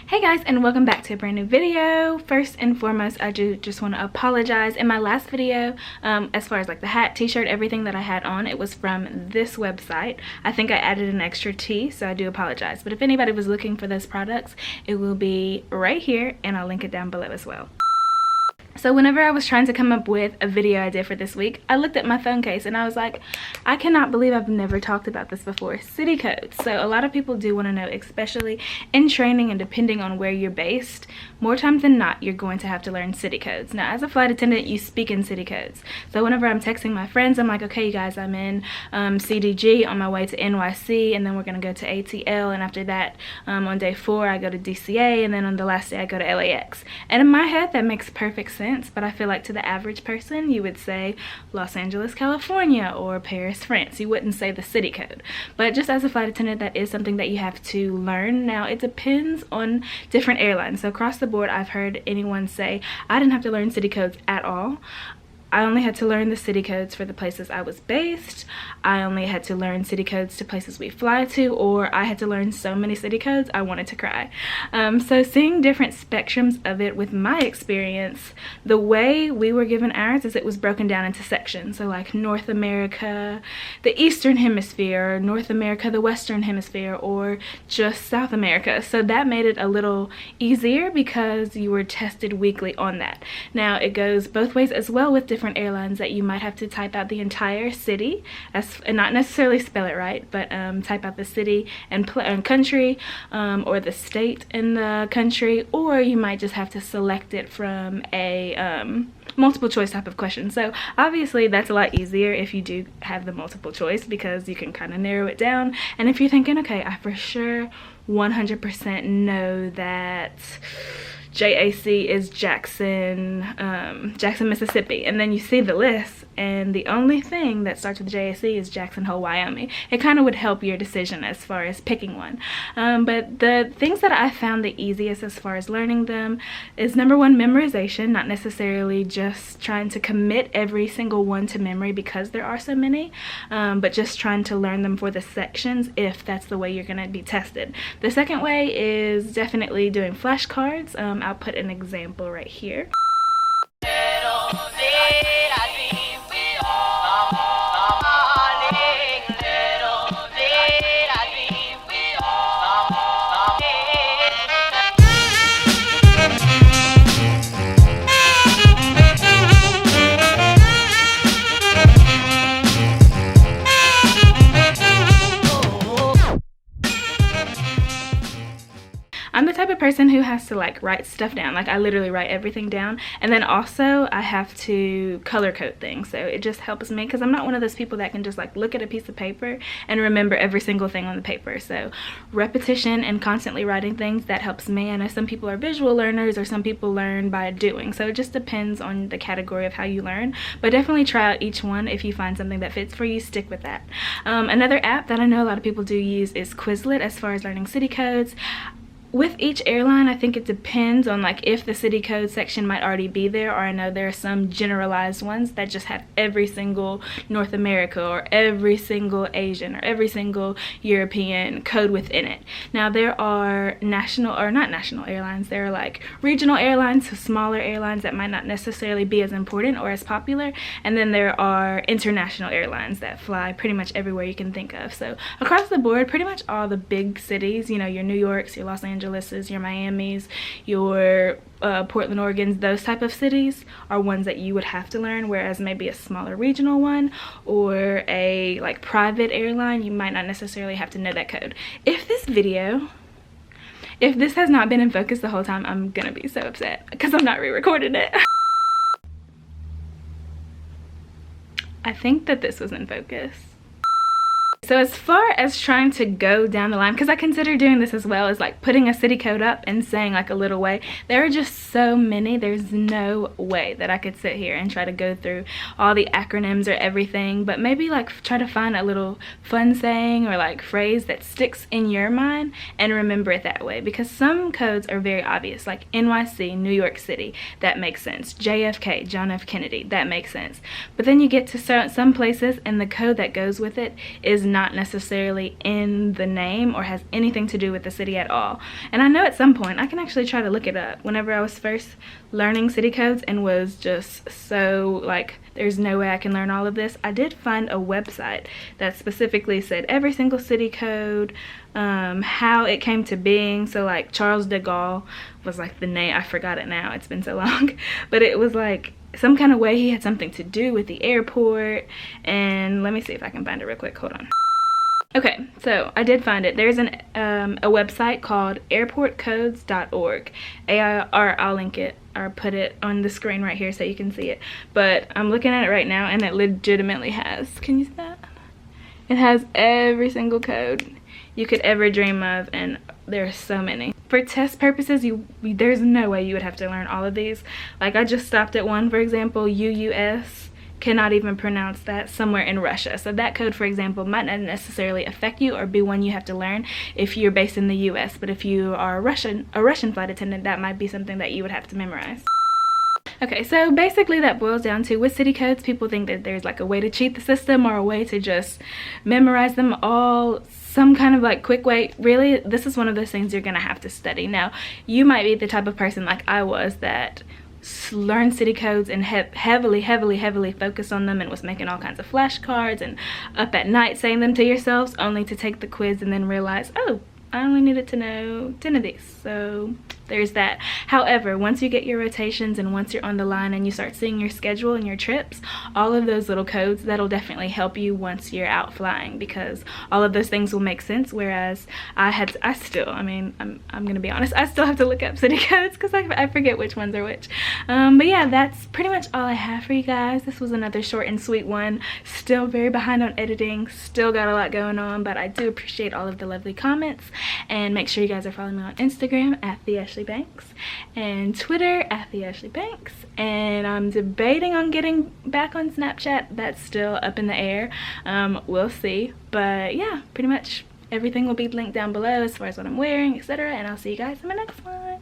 Hey guys, and welcome back to a brand new video. First and foremost, I just want to apologize. In my last video, as far as like the hat, t-shirt, everything that I had on, it was from this website. I think I added an extra T, so I do apologize. But if anybody was looking for those products, it will be right here, and I'll link it down below as well. So whenever I was trying to come up with a video idea for this week, I looked at my phone case and I was like, I cannot believe I've never talked about this before. City codes. So a lot of people do want to know, especially in training and depending on where you're based, more times than not, you're going to have to learn city codes. Now, as a flight attendant, you speak in city codes. So whenever I'm texting my friends, I'm like, okay, you guys, I'm in CDG on my way to NYC, and then we're going to go to ATL, and after that, on day 4, I go to DCA, and then on the last day, I go to LAX. And in my head, that makes perfect sense, but I feel like to the average person, you would say Los Angeles, California, or Paris, France. You wouldn't say the city code. But just as a flight attendant, that is something that you have to learn. Now, it depends on different airlines. So across the board, I've heard anyone say, I didn't have to learn city codes at all. I only had to learn the city codes for the places I was based. I only had to learn city codes to places we fly to, or I had to learn so many city codes I wanted to cry. So seeing different spectrums of it with my experience, the way we were given ours is it was broken down into sections. So like North America, the Eastern Hemisphere, North America, the Western Hemisphere, or just South America. So that made it a little easier because you were tested weekly on that. Now it goes both ways as well with different airlines, that you might have to type out the entire city and not necessarily spell it right, but type out the city and country, or the state in the country, or you might just have to select it from a multiple choice type of question. So obviously that's a lot easier if you do have the multiple choice, because you can kind of narrow it down. And if you're thinking, okay, I for sure 100% know that JAC is Jackson, Mississippi, and then you see the list and the only thing that starts with JAC is Jackson Hole, Wyoming. It kind of would help your decision as far as picking one. But the things that I found the easiest as far as learning them is, number one, memorization, not necessarily just trying to commit every single one to memory because there are so many, but just trying to learn them for the sections if that's the way you're going to be tested. The second way is definitely doing flashcards. I'll put an example right here. I'm the type of person who has to like write stuff down. Like I literally write everything down, and then also I have to color code things. So it just helps me because I'm not one of those people that can just like look at a piece of paper and remember every single thing on the paper. So repetition and constantly writing things, that helps me. I know some people are visual learners, or some people learn by doing. So it just depends on the category of how you learn, but definitely try out each one. If you find something that fits for you, stick with that. Another app that I know a lot of people do use is Quizlet as far as learning city codes. With each airline, I think it depends on like if the city code section might already be there, or I know there are some generalized ones that just have every single North America or every single Asian or every single European code within it. Now there are national, or not national airlines, there are like regional airlines, so smaller airlines that might not necessarily be as important or as popular, and then there are international airlines that fly pretty much everywhere you can think of. So across the board, pretty much all the big cities, you know, your New Yorks, your Los Angeles, your Miamis, your Portland, Oregons, those type of cities are ones that you would have to learn, whereas maybe a smaller regional one or a like private airline, you might not necessarily have to know that code. If this has not been in focus the whole time, I'm gonna be so upset because I'm not re-recording it. I think that this was in focus. So as far as trying to go down the line, because I consider doing this as well as like putting a city code up and saying like a little way, there are just so many, there's no way that I could sit here and try to go through all the acronyms or everything, but maybe like try to find a little fun saying or like phrase that sticks in your mind and remember it that way, because some codes are very obvious, like NYC, New York City, that makes sense. JFK, John F. Kennedy, that makes sense. But then you get to some places and the code that goes with it is not necessarily in the name or has anything to do with the city at all. And I know at some point, I can actually try to look it up. Whenever I was first learning city codes and was just so like, there's no way I can learn all of this, I did find a website that specifically said every single city code, how it came to being. So like Charles de Gaulle was like the name, I forgot it now, it's been so long, but it was like some kind of way he had something to do with the airport. And let me see if I can find it real quick, hold on. Okay, so I did find it. There's a website called airportcodes.org. I'll link it or put it on the screen right here so you can see it. But I'm looking at it right now and it legitimately has, can you see that? It has every single code you could ever dream of, and there's so many. For test purposes, there's no way you would have to learn all of these. Like I just stopped at one, for example, UUS. Cannot even pronounce that, somewhere in Russia. So that code, for example, might not necessarily affect you or be one you have to learn if you're based in the US, but if you are a Russian flight attendant, that might be something that you would have to memorize. Okay, so basically that boils down to, with city codes, people think that there's like a way to cheat the system or a way to just memorize them all, some kind of like quick way. Really, this is one of those things you're gonna have to study. Now, you might be the type of person like I was that learned city codes and heavily focused on them and was making all kinds of flashcards and up at night saying them to yourselves, only to take the quiz and then realize, oh, I only needed to know 10 of these. So there's that. However, once you get your rotations and once you're on the line and you start seeing your schedule and your trips, all of those little codes, that'll definitely help you once you're out flying, because all of those things will make sense. Whereas I'm gonna be honest, I still have to look up city codes because I forget which ones are which. But yeah, that's pretty much all I have for you guys. This was another short and sweet one. Still very behind on editing, still got a lot going on, but I do appreciate all of the lovely comments. And make sure you guys are following me on Instagram at The Ashley Banks and Twitter at The Ashley Banks. And I'm debating on getting back on Snapchat. That's still up in the air. We'll see. But yeah, pretty much everything will be linked down below as far as what I'm wearing, etc. And I'll see you guys in my next one.